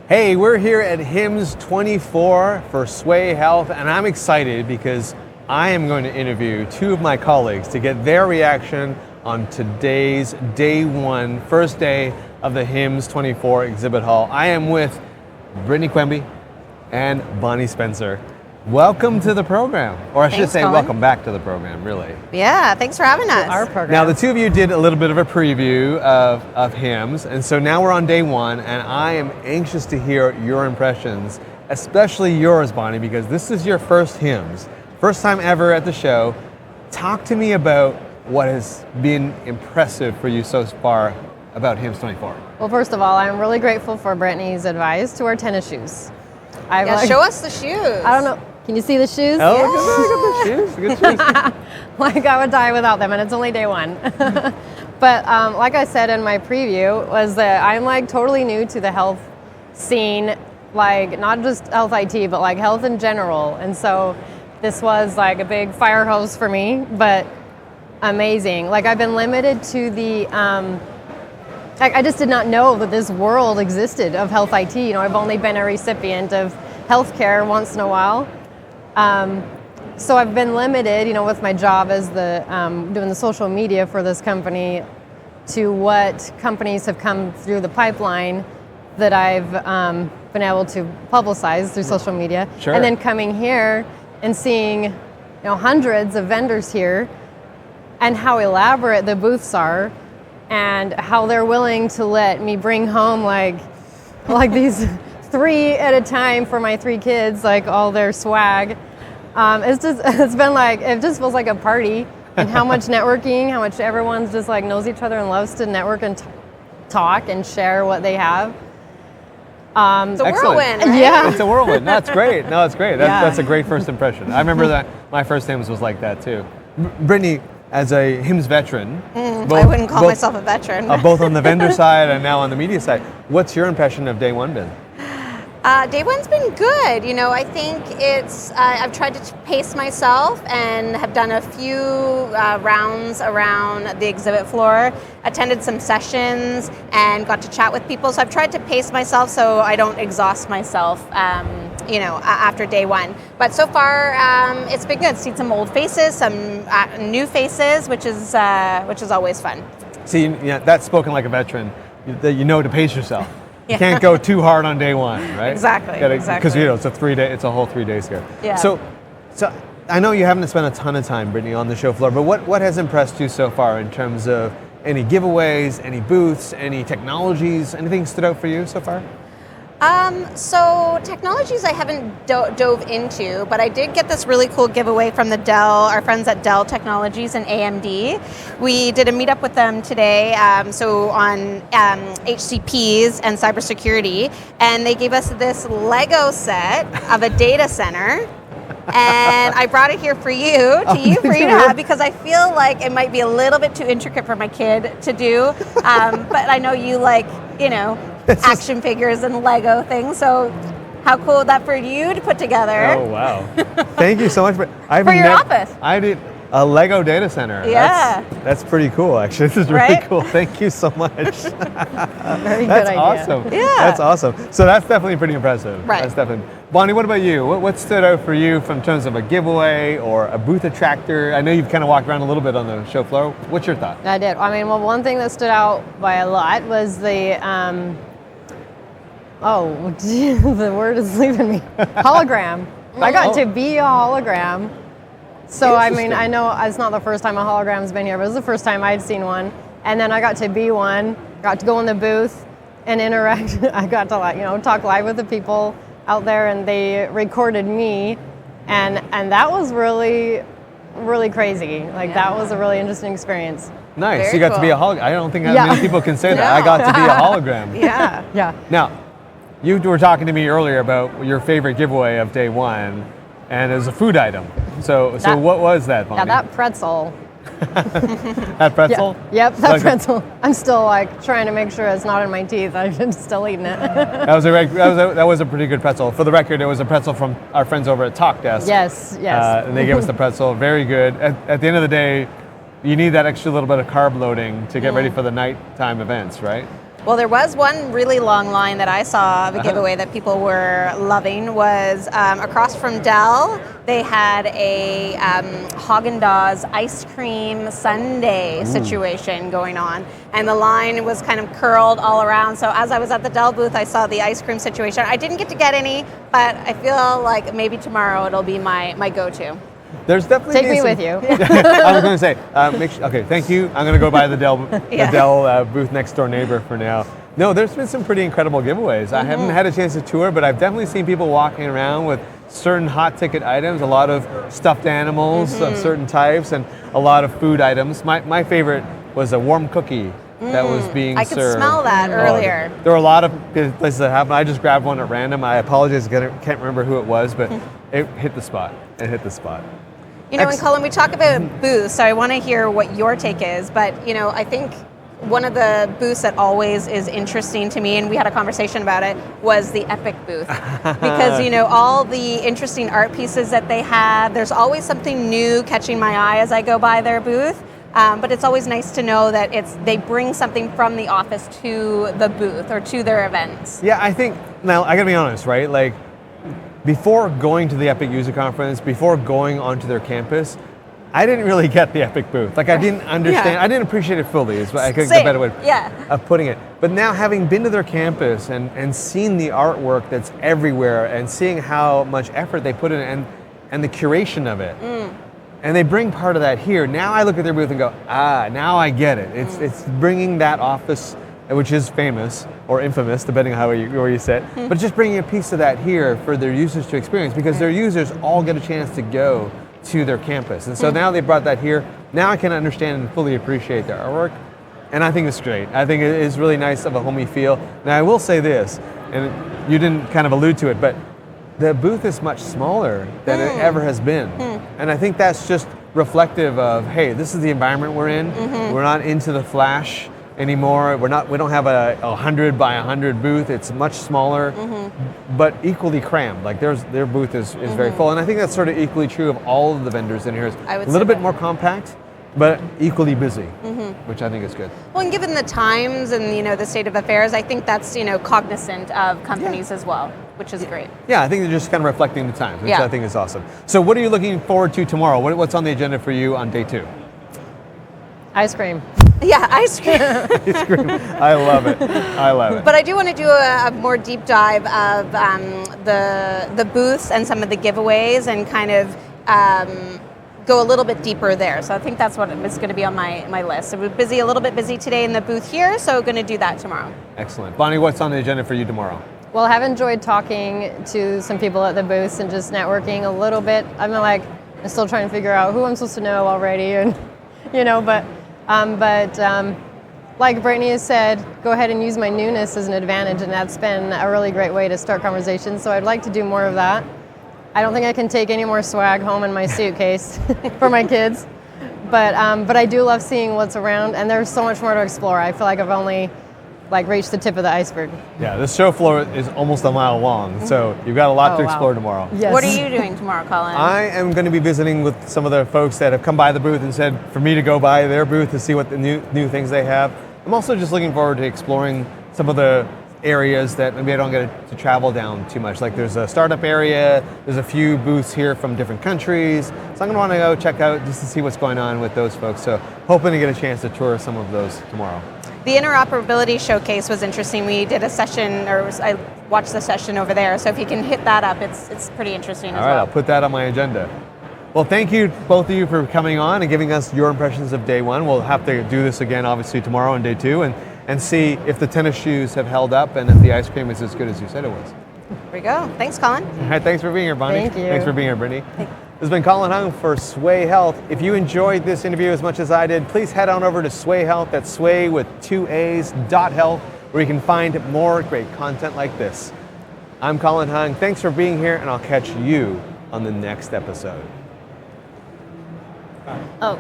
Hey, we're here at HIMSS24 for Sway Health, and I'm excited because I am going to interview two of my colleagues to get their reaction on today's day one, first day of the HIMSS24 exhibit hall. I am with Brittany Quemby and Bonnie Spencer. Welcome to the program, or I should say Colin. welcome back to the program, really. Yeah, thanks for having us. Our program. Now, the two of you did a little bit of a preview of HIMSS, and so now we're on day one, and I am anxious to hear your impressions, especially yours, Bonnie, because this is your first HIMSS. First time ever at the show. Talk to me about what has been impressive for you so far about HIMSS24. Well, first of all, I'm really grateful for Brittany's advice to wear tennis shoes. Show us the shoes. I don't know. Can you see the shoes? Oh, look at the shoes. Good shoes. Like I would die without them, and it's only day one. But like I said in my preview, was that I'm like totally new to the health scene, like not just health IT, but like health in general. And so this was like a big fire hose for me, but amazing. Like I've been limited to the, I just did not know that this world existed of health IT. You know, I've only been a recipient of healthcare once in a while. So I've been limited, you know, with my job as the doing the social media for this company to what companies have come through the pipeline that I've been able to publicize through social media. Sure. And then coming here and seeing, you know, hundreds of vendors here and how elaborate the booths are and how they're willing to let me bring home like these 3 at a time for my 3 kids, like all their swag. It's been like, it just feels like a party, and how much networking, how much everyone's just like knows each other and loves to network and talk and share what they have. It's a whirlwind, right? Yeah. It's a whirlwind. No, it's great. No, it's great. Yeah. That's a great first impression. I remember that my first HIMSS was like that too. Brittany, as a HIMSS veteran, I wouldn't call myself a veteran. both on the vendor side and now on the media side, what's your impression of day one been? Day one's been good. You know, I think it's, I've tried to pace myself and have done a few rounds around the exhibit floor, attended some sessions and got to chat with people. So I've tried to pace myself so I don't exhaust myself, you know, after day one. But so far, it's been good. Seen some old faces, some new faces, which is always fun. See, yeah, that's spoken like a veteran, that you know to pace yourself. You Yeah. can't go too hard on day one, right? Exactly. Because you know it's a whole 3 days here. Yeah. So I know you haven't spent a ton of time, Brittany, on the show floor, but what has impressed you so far in terms of any giveaways, any booths, any technologies, anything stood out for you so far? So technologies I haven't dove into, but I did get this really cool giveaway from the our friends at Dell Technologies and AMD. We did a meetup with them today, so on HCPs and cybersecurity, and they gave us this Lego set of a data center. And I brought it here for you to have, because I feel like it might be a little bit too intricate for my kid to do. But I know you like, you know, action figures and Lego things. So how cool is that for you to put together? Oh, wow. Thank you so much. For your office. I did a Lego data center. Yeah. That's pretty cool, actually. This is really Right? cool. Thank you so much. Very That's good idea. awesome. Yeah. That's awesome. So that's definitely pretty impressive. Right. That's definitely. Bonnie, what about you? What stood out for you from terms of a giveaway or a booth attractor? I know you've kind of walked around a little bit on the show floor. What's your thought? I did. I mean, well, one thing that stood out by a lot was the, the word is leaving me. Hologram. I got to be a hologram. So, I mean, I know it's not the first time a hologram's been here, but it was the first time I'd seen one. And then I got to be one, got to go in the booth and interact. I got to, like, you know, talk live with the people out there, and they recorded me. And that was really, really crazy. Like, that was a really interesting experience. Nice. Very You got to be a cool. hologram. I don't think that many people can say that. I No. got to be a hologram. Yeah. Yeah. Now, you were talking to me earlier about your favorite giveaway of day one, and it was a food item. So what was that, Bonnie? Yeah, that pretzel. That pretzel? Yeah. Yep, that Like- pretzel. I'm still like trying to make sure it's not in my teeth. I'm still eating it. That was a pretty good pretzel. For the record, it was a pretzel from our friends over at Talk Desk. Yes. And they gave us the pretzel. Very good. At the end of the day, you need that extra little bit of carb loading to get ready for the nighttime events, right? Well, there was one really long line that I saw of a giveaway that people were loving was across from Dell. They had a Haagen-Dazs ice cream sundae situation going on, and the line was kind of curled all around. So as I was at the Dell booth, I saw the ice cream situation. I didn't get to get any, but I feel like maybe tomorrow it'll be my go-to. There's definitely Take me with you. I was going to say, okay, thank you. I'm going to go by the Dell, Yeah. the Dell booth next door neighbor for now. No, there's been some pretty incredible giveaways. I haven't had a chance to tour, but I've definitely seen people walking around with certain hot ticket items, a lot of stuffed animals of certain types, and a lot of food items. My favorite was a warm cookie that was being served. I could smell that earlier. There were a lot of places that happened. I just grabbed one at random. I apologize, I can't remember who it was, but it hit the spot. It hit the spot. You know, and Colin, we talk about booths, so I want to hear what your take is, but, you know, I think one of the booths that always is interesting to me, and we had a conversation about it, was the Epic booth. Because, you know, all the interesting art pieces that they have, there's always something new catching my eye as I go by their booth. But it's always nice to know that they bring something from the office to the booth or to their events. Yeah, I think, now I gotta be honest, right? Like, before going to the Epic User Conference, before going onto their campus, I didn't really get the Epic booth. Like, I didn't understand, Yeah. I didn't appreciate it fully, is I think the Same. better way Yeah. of putting it. But now, having been to their campus and seen the artwork that's everywhere and seeing how much effort they put in and the curation of it, and they bring part of that here, now I look at their booth and go, now I get it. It's bringing that office, which is famous or infamous, depending on where you sit, but just bringing a piece of that here for their users to experience, because their users all get a chance to go to their campus. And so now they brought that here. Now I can understand and fully appreciate their artwork, and I think it's great. I think it is really nice of a homey feel. Now I will say this, and you didn't kind of allude to it, but the booth is much smaller than it ever has been. And I think that's just reflective of, hey, this is the environment we're in. We're not into the flash anymore. We don't have a 100 by 100 booth. It's much smaller, but equally crammed. Like their booth is very full. And I think that's sort of equally true of all of the vendors in here. It's I a would little say bit more compact, but equally busy, which I think is good. Well, and given the times and, you know, the state of affairs, I think that's, you know, cognizant of companies as well, which is great. Yeah, I think they're just kind of reflecting the times, which Yeah. I think is awesome. So what are you looking forward to tomorrow? What's on the agenda for you on day 2? Ice cream. Yeah, ice cream. Ice cream. I love it. I love it. But I do want to do a more deep dive of the booths and some of the giveaways and kind of go a little bit deeper there. So I think that's what is going to be on my list. So we're a little bit busy today in the booth here, so going to do that tomorrow. Excellent. Bonnie, what's on the agenda for you tomorrow? Well, I've enjoyed talking to some people at the booths and just networking a little bit. I'm still trying to figure out who I'm supposed to know already, and you know, but like Brittany has said, go ahead and use my newness as an advantage, and that's been a really great way to start conversations. So I'd like to do more of that. I don't think I can take any more swag home in my suitcase for my kids, but I do love seeing what's around, and there's so much more to explore. I feel like I've only reached the tip of the iceberg. Yeah, this show floor is almost a mile long, so you've got a lot to explore tomorrow. Yes. What are you doing tomorrow, Colin? I am going to be visiting with some of the folks that have come by the booth and said for me to go by their booth to see what the new things they have. I'm also just looking forward to exploring some of the areas that maybe I don't get to travel down too much. Like there's a startup area, there's a few booths here from different countries. So I'm going to want to go check out just to see what's going on with those folks. So hoping to get a chance to tour some of those tomorrow. The interoperability showcase was interesting. We did a session, or I watched the session over there. So if you can hit that up, it's pretty interesting as well. All right, I'll put that on my agenda. Well, thank you, both of you, for coming on and giving us your impressions of day 1. We'll have to do this again, obviously, tomorrow on day 2, and see if the tennis shoes have held up and if the ice cream is as good as you said it was. There we go. Thanks, Colin. All right, thanks for being here, Bonnie. Thank you. Thanks for being here, Brittany. This has been Colin Hung for Sway Health. If you enjoyed this interview as much as I did, please head on over to Sway Health. That's Sway with 2 A's, .health, where you can find more great content like this. I'm Colin Hung. Thanks for being here, and I'll catch you on the next episode. Oh.